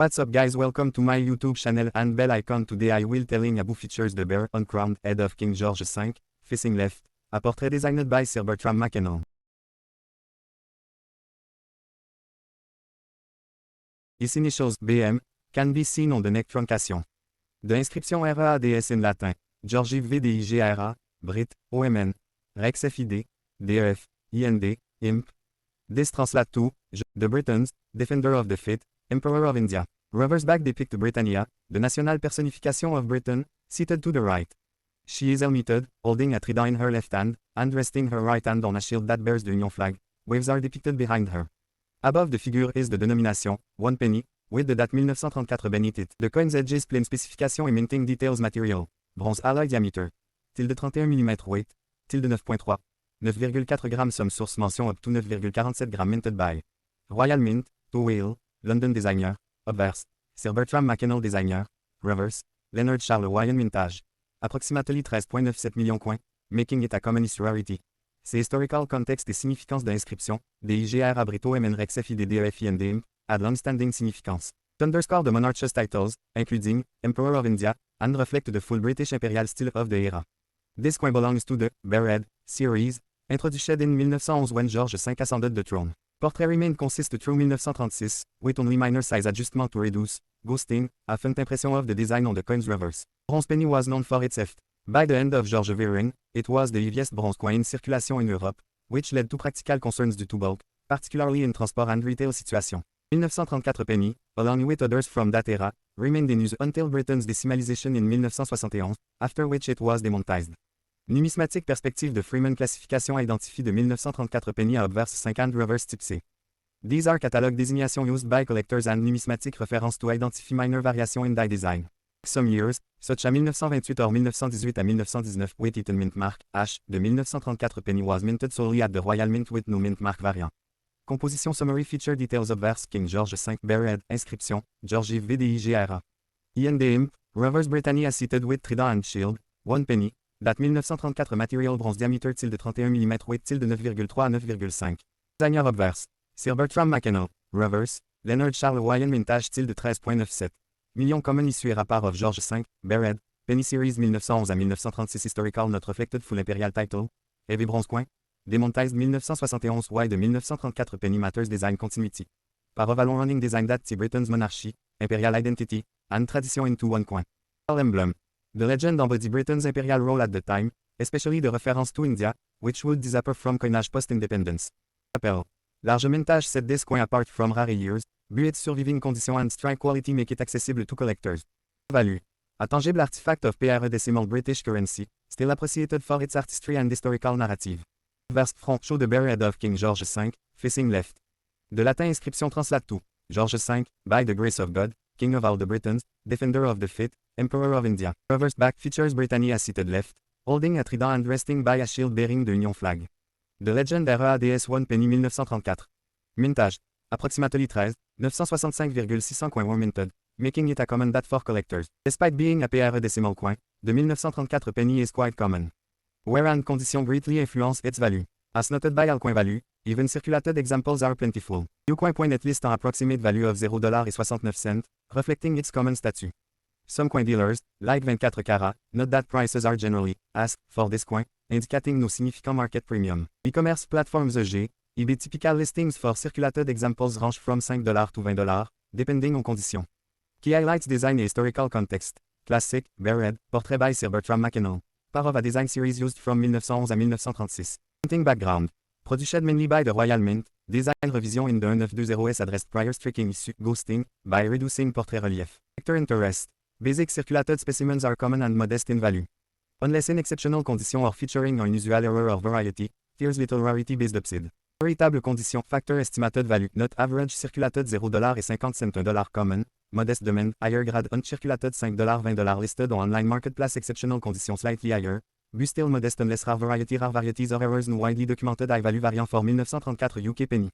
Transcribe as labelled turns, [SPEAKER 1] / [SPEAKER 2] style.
[SPEAKER 1] What's up guys, welcome to my YouTube channel and bell icon. Today I will telling about features the bear uncrowned head of King George V, facing left, a portrait designed by Sir Bertram Mackennal. His initials BM can be seen on the neck truncation. The inscription RADS in Latin, George VDIGRA, Brit, OMN, Rex FID, DEF, IND, IMP. This translate to, the Britons, Defender of the Faith, Emperor of India. Reverse back depict Britannia, the national personification of Britain, seated to the right. She is helmeted, holding a trident in her left hand, and resting her right hand on a shield that bears the Union flag. Waves are depicted behind her. Above the figure is the denomination, 1 penny, with the date 1934 beneath it. The coin's edges plain specification and minting details material. Bronze alloy diameter. Tilde 31 mm weight. Tilde 9.3. 9,4 g some source mention up to 9,47 g minted by Royal Mint, To Whale, London Designer, Obverse, Sir Bertram Mackennal Designer, Reverse, Leonard Charles Wyan Mintage. Approximately 13.97 millions coins, making it a common rarity. C'est historical context et significance de l'inscription, DIGR Abrito MN Rex FIDDEFINDM, had long-standing significance. Underscore the monarch's titles, including Emperor of India, and reflect the full British imperial style of the era. This coin belongs to the Bearhead series, introduced in 1911 when George V ascended the throne. Portrait remained consist through 1936, with only minor size adjustment to reduce, ghosting, a faint impression of the design on the coin's reverse. Bronze penny was known for its theft. By the end of George V's reign, it was the heaviest bronze coin in circulation in Europe, which led to practical concerns due to bulk, particularly in transport and retail situation. 1934 penny, along with others from that era, remained in use until Britain's decimalisation in 1971, after which it was demonetized. Numismatique perspective de Freeman classification identifie de 1934 penny à obverse 5 and reverse type C. These are catalog designation used by collectors and numismatic reference to identify minor variation in die design. Some years, such as 1928 or 1918 à 1919 with it mint mark, H, de 1934 penny was minted solely at the Royal Mint with no mint mark variant. Composition summary feature details obverse King George V Bearhead, inscription, George VDIGRA. IND Reverse Britannia seated with trident and shield, 1 penny, date 1934 material bronze diameter tilde 31 mm weight tilde 9,3 à 9,5. Designer obverse, Sir Bertram Mackennal, reverse, Leonard Charles Wyan Mintage tilde 13.97. Millions common issue et rapport of George V, Bearhead, Penny Series 1911 à 1936 historical not reflected full imperial title, heavy bronze coin, demonetized 1971 Y de 1934 Penny Matters Design Continuity. Par Avalon Running Design Date to Britain's Monarchy, Imperial Identity, and Tradition into one coin. Emblem. The legend embodied Britain's imperial role at the time, especially the reference to India, which would disappear from coinage post-independence. Appel. Large mintage set this coin apart from rare years, but its surviving condition and strike quality make it accessible to collectors. Value. A tangible artifact of PRE decimal British currency, still appreciated for its artistry and historical narrative. Verse front show the Bearhead of King George V, facing left. The Latin inscription translate to, George V, by the grace of God, King of all the Britons, Defender of the Faith, Emperor of India. Reverse back features Britannia seated left, holding a trident and resting by a shield bearing the Union flag. The legend RADS 1 penny 1934. Mintage. Approximately 965,600 coins were minted, making it a common date for collectors. Despite being a PRE decimal coin, the 1934 penny is quite common. Wear and condition greatly influence its value. As noted by Allcoin Value, even circulated examples are plentiful. Ucoin.net list an approximate value of $0.69, reflecting its common status. Some coin dealers, like 24 Carat, note that prices are generally asked for this coin, indicating no significant market premium. E-commerce platforms EG, eBay typical listings for circulated examples range from $5 to $20, depending on conditions. Key highlights design and historical context. Classic, Bearhead, portrait by Sir Bertram Mackennal. Part of a design series used from 1911 à 1936. Minting background. Produced mainly by the Royal Mint, design revision in the 1920s addressed prior striking issue, ghosting, by reducing portrait relief. Sector interest. Basic circulated specimens are common and modest in value. Unless in exceptional conditions or featuring unusual error or variety, here's little rarity based upside. Véritable condition, factor estimated value, not average circulated $0.50 $1 common, modest demand, higher grade uncirculated $5 $20 listed on online marketplace exceptional condition slightly higher, but still modest unless rare varieties or errors no widely documented high value variant for 1934 UK penny.